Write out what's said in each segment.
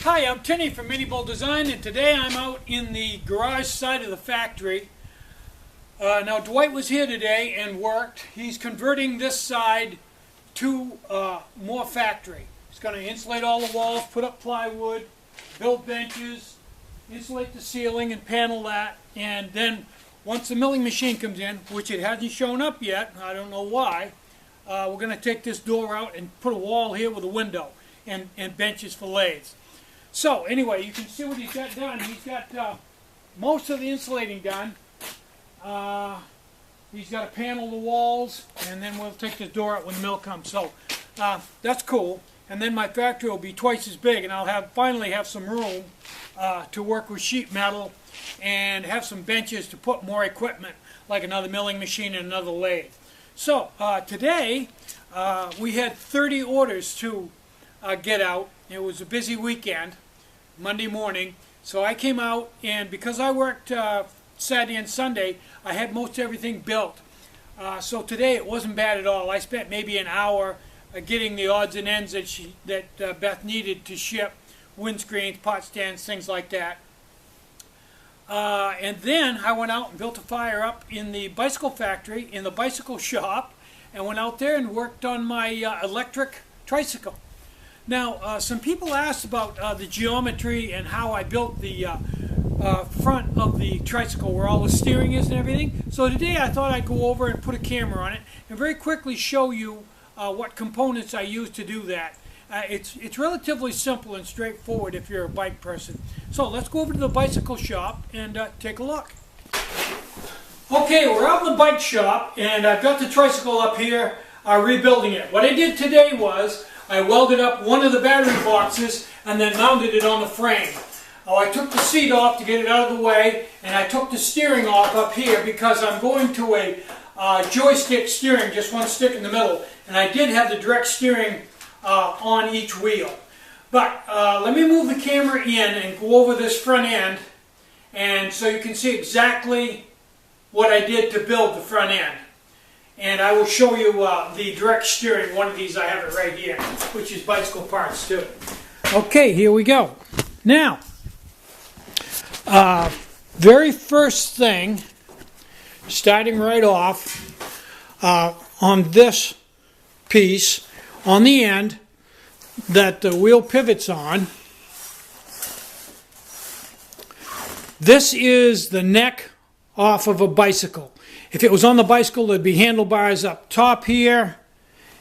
Hi, I'm Tinny from minibulldesign, and today I'm out in the garage side of the factory. Now Dwight was here today and worked. He's converting this side to more factory. He's going to insulate all the walls, put up plywood, build benches, insulate the ceiling and panel that, and then once the milling machine comes in, which it hasn't shown up yet, I don't know why, we're going to take this door out and put a wall here with a window and benches for lathes. So anyway, you can see what he's got done. He's got most of the insulating done. He's got to panel the walls, and then we'll take this door out when the mill comes. So that's cool. And then my factory will be twice as big, and I'll finally have some room to work with sheet metal and have some benches to put more equipment, like another milling machine and another lathe. So today we had 30 orders to get out. It was a busy weekend, Monday morning, so I came out, and because I worked Saturday and Sunday, I had most everything built. So today it wasn't bad at all. I spent maybe an hour getting the odds and ends that Beth needed to ship, windscreens, pot stands, things like that. And then I went out and built a fire up in the bicycle factory, in the bicycle shop, and went out there and worked on my electric tricycle. Now, some people asked about the geometry and how I built the front of the tricycle, where all the steering is and everything. So today I thought I'd go over and put a camera on it and very quickly show you what components I use to do that. It's relatively simple and straightforward if you're a bike person. So let's go over to the bicycle shop and take a look. Okay, we're out in the bike shop, and I've got the tricycle up here rebuilding it. What I did today was I welded up one of the battery boxes and then mounted it on the frame. I took the seat off to get it out of the way, and I took the steering off up here because I'm going to a joystick steering, just one stick in the middle, and I did have the direct steering on each wheel. But let me move the camera in and go over this front end, and so you can see exactly what I did to build the front end. And I will show you the direct steering. One of these, I have it right here, which is bicycle parts too. Okay, here we go. Now, very first thing, starting right off on this piece, on the end that the wheel pivots on, this is the neck off of a bicycle. If it was on the bicycle, there'd be handlebars up top here,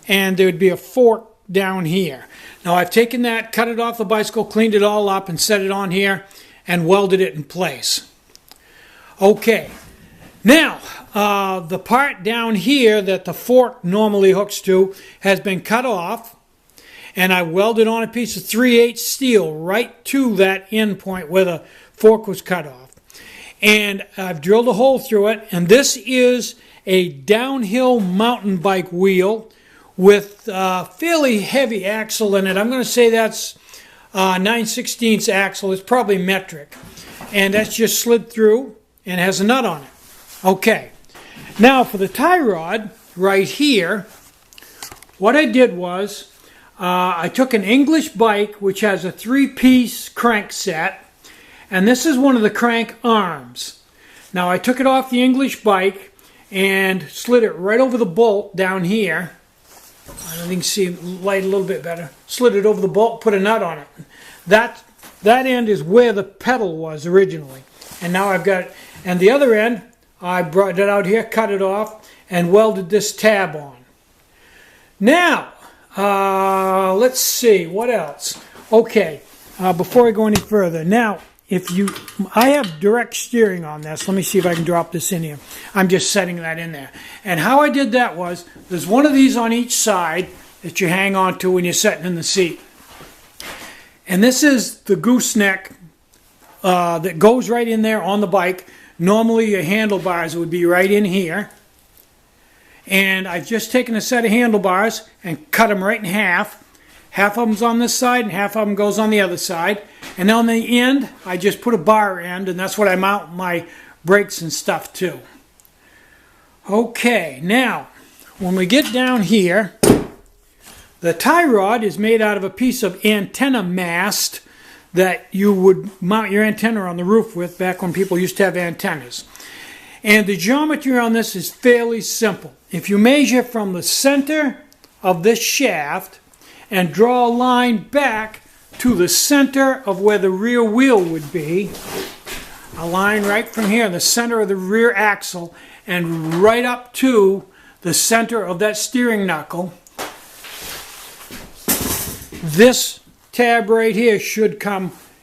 and there would be a fork down here. Now I've taken that, cut it off the bicycle, cleaned it all up, and set it on here, and welded it in place. Okay, now the part down here that the fork normally hooks to has been cut off, and I welded on a piece of 3/8 steel right to that end point where the fork was cut off. And I've drilled a hole through it, and this is a downhill mountain bike wheel with fairly heavy axle in it. I'm going to say that's 9/16 axle. It's probably metric. And that's just slid through and has a nut on it. Okay. Now for the tie rod right here, what I did was I took an English bike which has a 3-piece crank set, and this is one of the crank arms. Now I took it off the English bike and slid it right over the bolt down here. I don't think you can see light a little bit better. Slid it over the bolt, put a nut on it. That end is where the pedal was originally. And now I've got it. And the other end, I brought it out here, cut it off, and welded this tab on. Now, let's see, what else? Okay, before I go any further. Now, I have direct steering on this. Let me see if I can drop this in here. I'm just setting that in there. And how I did that was, there's one of these on each side that you hang on to when you're sitting in the seat. And this is the gooseneck that goes right in there on the bike. Normally your handlebars would be right in here. And I've just taken a set of handlebars and cut them right in half. Half of them's on this side and half of them goes on the other side. And on the end, I just put a bar end, and that's what I mount my brakes and stuff to. Okay, now, when we get down here, the tie rod is made out of a piece of antenna mast that you would mount your antenna on the roof with back when people used to have antennas. And the geometry on this is fairly simple. If you measure from the center of this shaft and draw a line back to the center of where the rear wheel would be, a line right from here, the center of the rear axle, and right up to the center of that steering knuckle, this tab right here should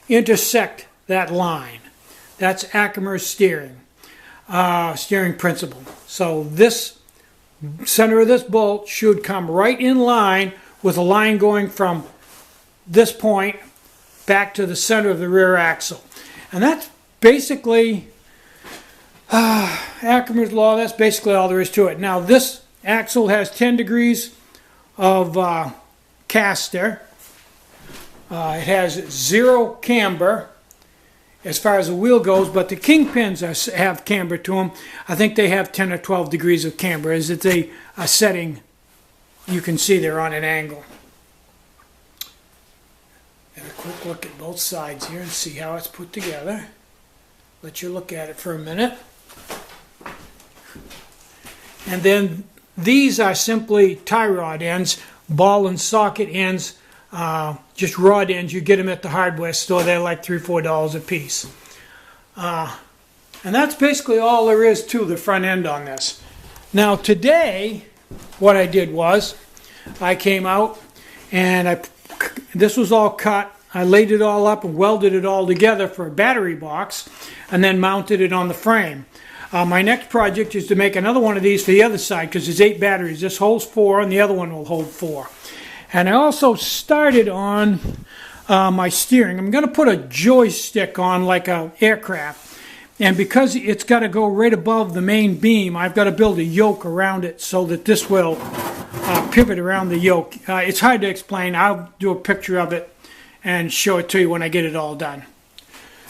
intersect that line. That's Ackerman's steering principle. So this center of this bolt should come right in line with a line going from this point back to the center of the rear axle. And that's basically Ackerman's law. That's basically all there is to it. Now this axle has 10 degrees of caster. It has 0 camber as far as the wheel goes, but the kingpins have camber to them. I think they have 10 or 12 degrees of camber, as it's a setting you can see they're on an angle. Have a quick look at both sides here and see how it's put together. Let you look at it for a minute. And then these are simply tie rod ends, ball and socket ends, just rod ends. You get them at the hardware store. They're like $3 or $4 a piece. And that's basically all there is to the front end on this. Now today, what I did was, I came out and this was all cut. I laid it all up and welded it all together for a battery box and then mounted it on the frame. My next project is to make another one of these for the other side because there's 8 batteries. This holds 4 and the other one will hold 4. And I also started on my steering. I'm going to put a joystick on like an aircraft. And because it's got to go right above the main beam, I've got to build a yoke around it so that this will pivot around the yoke. It's hard to explain. I'll do a picture of it and show it to you when I get it all done.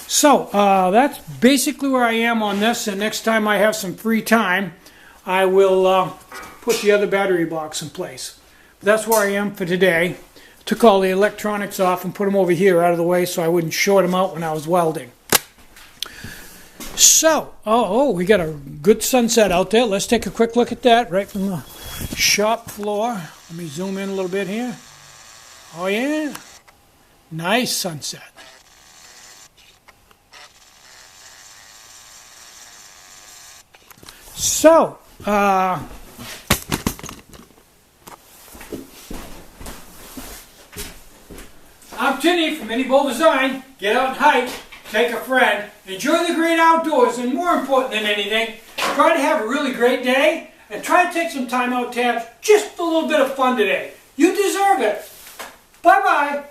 So that's basically where I am on this, and next time I have some free time I will put the other battery box in place. That's where I am for today. Took all the electronics off and put them over here out of the way so I wouldn't short them out when I was welding. So, we got a good sunset out there. Let's take a quick look at that right from the shop floor. Let me zoom in a little bit here. Oh yeah, nice sunset. So, I'm Tinny from minibulldesign. Get out and hike, take a friend, enjoy the great outdoors, and more important than anything, try to have a really great day, and try to take some time out to have just a little bit of fun today. You deserve it. Bye-bye.